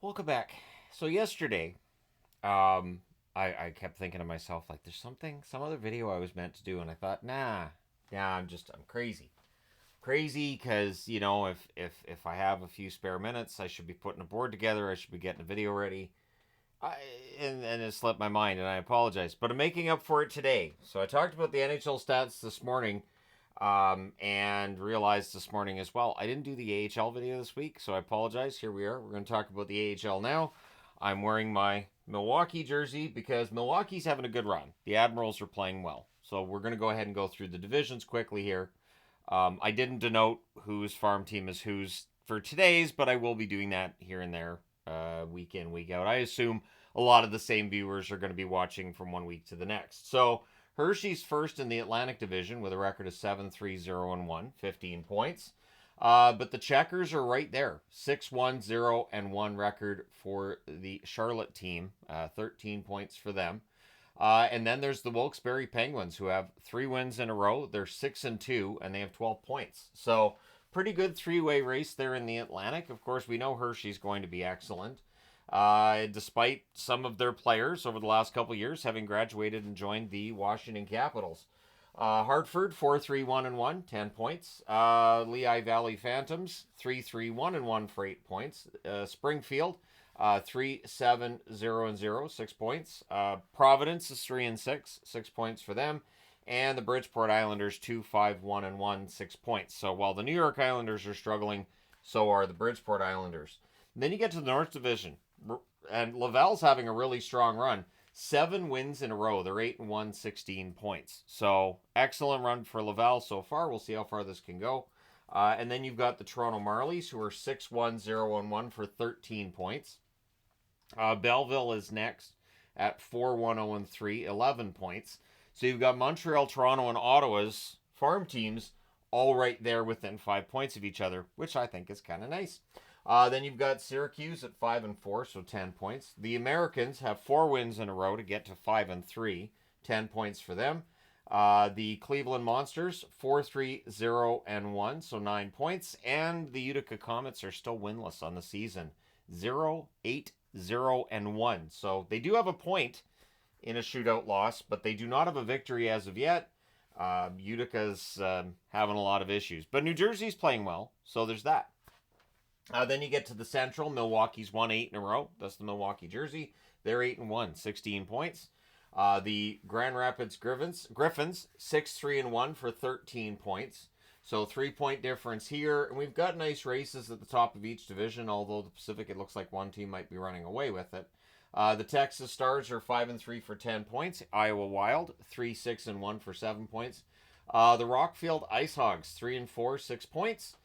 Welcome back. So yesterday, um, I kept thinking to myself, like, there's some other video I was meant to do, and I thought, I'm crazy. Crazy because, if I have a few spare minutes, I should be putting a board together, I should be getting a video ready. I, and it slipped my mind, and I apologize. But I'm making up for it today. So I talked about the NHL stats this morning, and realized this morning as well, I didn't do the AHL video this week, so I apologize. Here we are. We're going to talk about the AHL now. I'm wearing my Milwaukee jersey because Milwaukee's having a good run. The Admirals are playing well. So we're going to go ahead and go through the divisions quickly here. I didn't denote whose farm team is whose for today's, but I will be doing that here and there, week in, week out. I assume a lot of the same viewers are going to be watching from one week to the next. So Hershey's first in the Atlantic Division with a record of 7-3-0-1, 15 points. But the Checkers are right there, 6-1-0-1 record for the Charlotte team, 13 points for them. And then there's the Wilkes-Barre Penguins, who have 3 wins in a row. They're 6-2, and they have 12 points. So pretty good three-way race there in the Atlantic. Of course, we know Hershey's going to be excellent. Despite some of their players over the last couple years having graduated and joined the Washington Capitals. Hartford 4-3-1-1, 10 points. Lehigh Valley Phantoms 3-3-1-1 for 8 points. Springfield 3-7-0-0, 6 points. Providence is 3-6, 6 points for them. And the Bridgeport Islanders 2-5-1-1, 6 points. So while the New York Islanders are struggling, so are the Bridgeport Islanders. And then you get to the North Division, and Laval's having a really strong run. 7 wins in a row. They're 8-1, 16 points. So excellent run for Laval so far. We'll see how far this can go. And then you've got the Toronto Marlies, who are 6-1-0-1 for 13 points. Belleville is next at 4-1-0-3, 11 points. So you've got Montreal, Toronto, and Ottawa's farm teams all right there within 5 points of each other, which I think is kind of nice. Then you've got Syracuse at 5-4, so 10 points. The Americans have 4 wins in a row to get to 5-3, 10 points for them. The Cleveland Monsters 4-3-0-1, so 9 points. And the Utica Comets are still winless on the season, 0-8-0-1. So they do have a point in a shootout loss, but they do not have a victory as of yet. Utica's having a lot of issues. But New Jersey's playing well, so there's that. Then you get to the Central. Milwaukee's won 8 in a row. That's the Milwaukee jersey. They're 8-1, 16 points. The Grand Rapids Griffins 6-3-1 for 13 points. So 3-point difference here. And we've got nice races at the top of each division, although the Pacific, it looks like one team might be running away with it. The Texas Stars are 5-3 for 10 points. Iowa Wild 3-6-1 for 7 points. The Rockfield Ice Hogs 3-4, 6 points.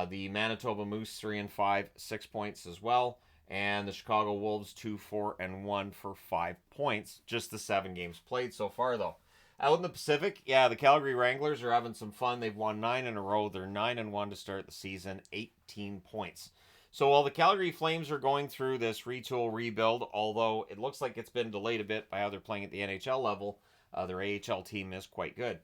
The Manitoba Moose 3-5, 6 points as well. And the Chicago Wolves 2-4-1 for 5 points. Just the 7 games played so far, though. Out in the Pacific, the Calgary Wranglers are having some fun. They've won 9 in a row. They're 9-1 to start the season, 18 points. So while the Calgary Flames are going through this retool rebuild, although it looks like it's been delayed a bit by how they're playing at the NHL level, their AHL team is quite good.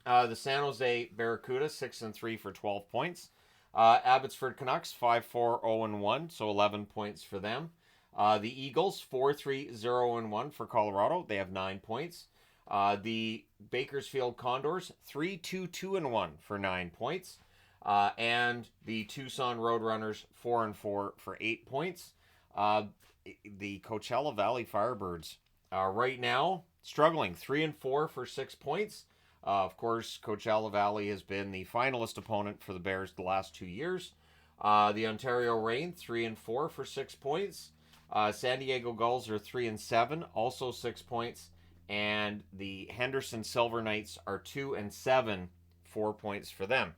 The San Jose Barracuda 6-3 for 12 points. Abbotsford Canucks 5-4-0-1, so 11 points for them. The Eagles 4-3-0-1 for Colorado. They have 9 points. The Bakersfield Condors 3-2-2-1 for 9 points. And the Tucson Roadrunners 4-4 for 8 points. The Coachella Valley Firebirds right now struggling, 3-4 for 6 points. Of course, Coachella Valley has been the finalist opponent for the Bears the last 2 years. The Ontario Reign 3-4 for 6 points. San Diego Gulls are 3-7, also 6 points. And the Henderson Silver Knights are 2-7, 4 points for them.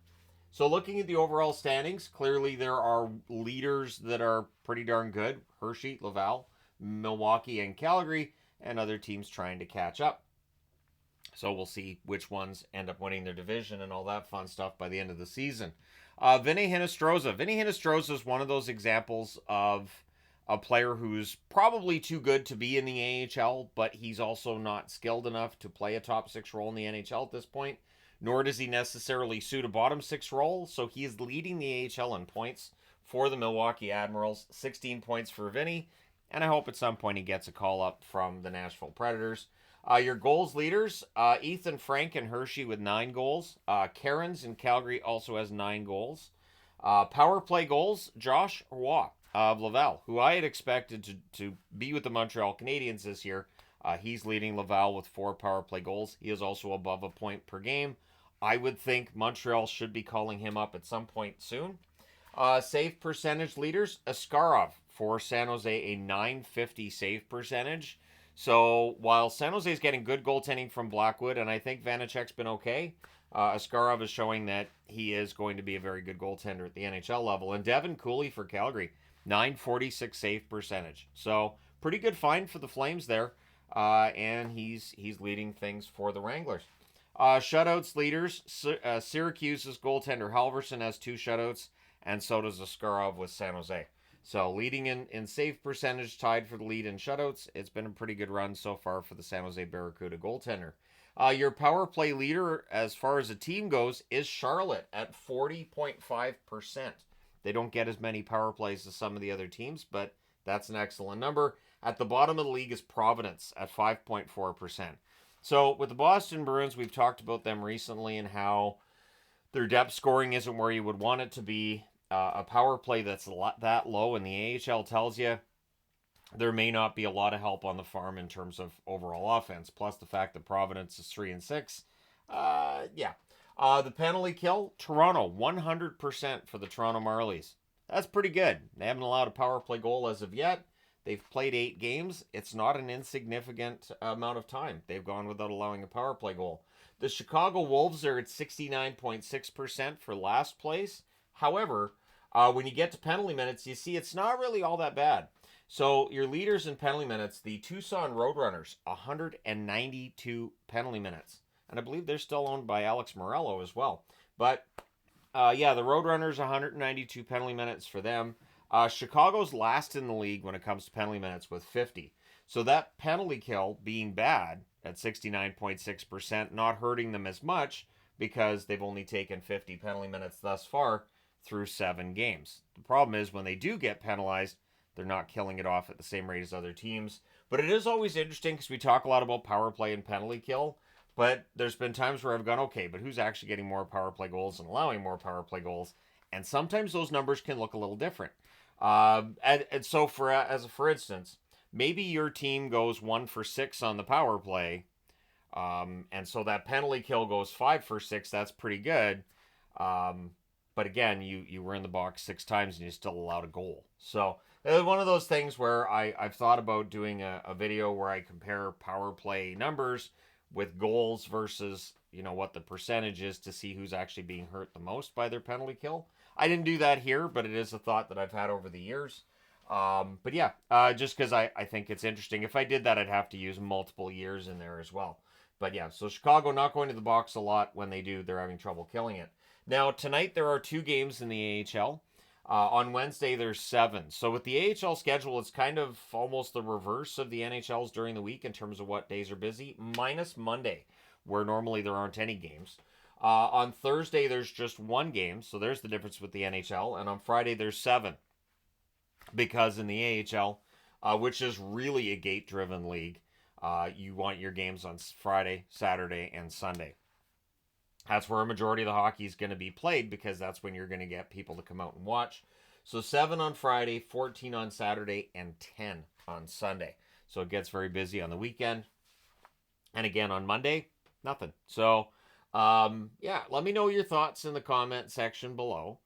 So looking at the overall standings, clearly there are leaders that are pretty darn good. Hershey, Laval, Milwaukee, and Calgary, and other teams trying to catch up. So we'll see which ones end up winning their division and all that fun stuff by the end of the season. Vinny Hinostroza. Vinny Hinostroza is one of those examples of a player who's probably too good to be in the AHL, but he's also not skilled enough to play a top 6 role in the NHL at this point, nor does he necessarily suit a bottom 6 role, so he is leading the AHL in points, for the Milwaukee Admirals. 16 points for Vinny, and I hope at some point he gets a call up from the Nashville Predators. Your goals leaders, Ethan, Frank, and Hershey with 9 goals. Cairns in Calgary also has 9 goals. Power play goals, Josh Roy of Laval, who I had expected to be with the Montreal Canadiens this year. He's leading Laval with 4 power play goals. He is also above a point per game. I would think Montreal should be calling him up at some point soon. Save percentage leaders, Askarov for San Jose, a .950 save percentage. So while San Jose is getting good goaltending from Blackwood, and I think Vanacek's been okay, Askarov is showing that he is going to be a very good goaltender at the NHL level. And Devin Cooley for Calgary, .946 save percentage. So pretty good find for the Flames there. And he's leading things for the Wranglers. Shutouts leaders, Syracuse's goaltender Halverson has 2 shutouts, and so does Askarov with San Jose. So leading in save percentage, tied for the lead in shutouts. It's been a pretty good run so far for the San Jose Barracuda goaltender. Your power play leader, as far as a team goes, is Charlotte at 40.5%. They don't get as many power plays as some of the other teams, but that's an excellent number. At the bottom of the league is Providence at 5.4%. So with the Boston Bruins, we've talked about them recently and how their depth scoring isn't where you would want it to be. A power play that's that low, and the AHL tells you there may not be a lot of help on the farm in terms of overall offense. Plus the fact that Providence is 3-6. The penalty kill, Toronto, 100% for the Toronto Marlies. That's pretty good. They haven't allowed a power play goal as of yet. They've played 8 games. It's not an insignificant amount of time. They've gone without allowing a power play goal. The Chicago Wolves are at 69.6% for last place. However, when you get to penalty minutes, you see it's not really all that bad. So your leaders in penalty minutes, the Tucson Roadrunners, 192 penalty minutes. And I believe they're still owned by Alex Morello as well. But, the Roadrunners, 192 penalty minutes for them. Chicago's last in the league when it comes to penalty minutes with 50. So that penalty kill being bad at 69.6%, not hurting them as much because they've only taken 50 penalty minutes thus far through 7 games. The problem is when they do get penalized, they're not killing it off at the same rate as other teams. But it is always interesting because we talk a lot about power play and penalty kill. But there's been times where I've gone, okay, but who's actually getting more power play goals and allowing more power play goals? And sometimes those numbers can look a little different. And so for instance, maybe your team goes 1 for 6 on the power play. And so that penalty kill goes 5 for 6. That's pretty good. But again, you were in the box 6 times and you still allowed a goal. So it's one of those things where I've thought about doing a video where I compare power play numbers with goals versus, what the percentage is to see who's actually being hurt the most by their penalty kill. I didn't do that here, but it is a thought that I've had over the years. Just because I think it's interesting. If I did that, I'd have to use multiple years in there as well. But yeah, so Chicago not going to the box a lot. When they do, they're having trouble killing it. Now, tonight there are 2 games in the AHL. On Wednesday, there's 7. So with the AHL schedule, it's kind of almost the reverse of the NHL's during the week in terms of what days are busy, minus Monday, where normally there aren't any games. On Thursday, there's just 1 game, so there's the difference with the NHL. And on Friday, there's 7. Because in the AHL, which is really a gate-driven league, you want your games on Friday, Saturday, and Sunday. That's where a majority of the hockey is going to be played because that's when you're going to get people to come out and watch. So 7 on Friday, 14 on Saturday, and 10 on Sunday. So it gets very busy on the weekend. And again, on Monday, nothing. So, let me know your thoughts in the comment section below.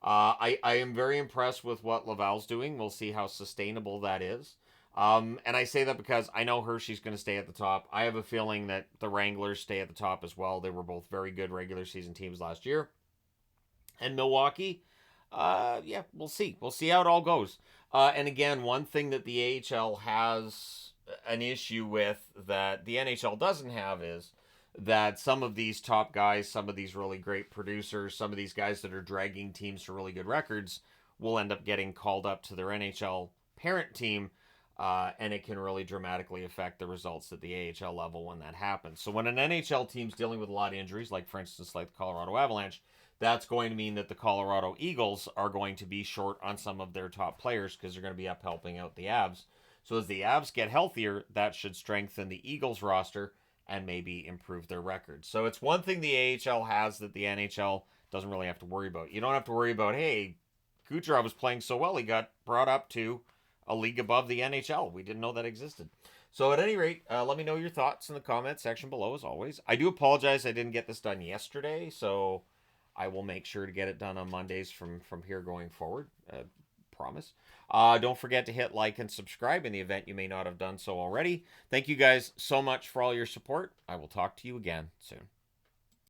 I am very impressed with what Laval's doing. We'll see how sustainable that is. And I say that because I know Hershey's going to stay at the top. I have a feeling that the Wranglers stay at the top as well. They were both very good regular season teams last year. And Milwaukee, we'll see. We'll see how it all goes. And again, one thing that the AHL has an issue with that the NHL doesn't have is that some of these top guys, some of these really great producers, some of these guys that are dragging teams to really good records will end up getting called up to their NHL parent team. And it can really dramatically affect the results at the AHL level when that happens. So when an NHL team's dealing with a lot of injuries, like for instance, like the Colorado Avalanche, that's going to mean that the Colorado Eagles are going to be short on some of their top players because they're going to be up helping out the Avs. So as the Avs get healthier, that should strengthen the Eagles roster and maybe improve their record. So it's one thing the AHL has that the NHL doesn't really have to worry about. You don't have to worry about, hey, Kucherov was playing so well, he got brought up to a league above the NHL. We didn't know that existed. So at any rate, let me know your thoughts in the comment section below, as always. I do apologize I didn't get this done yesterday, so I will make sure to get it done on Mondays from here going forward. Promise. Don't forget to hit like and subscribe in the event you may not have done so already. Thank you guys so much for all your support. I will talk to you again soon.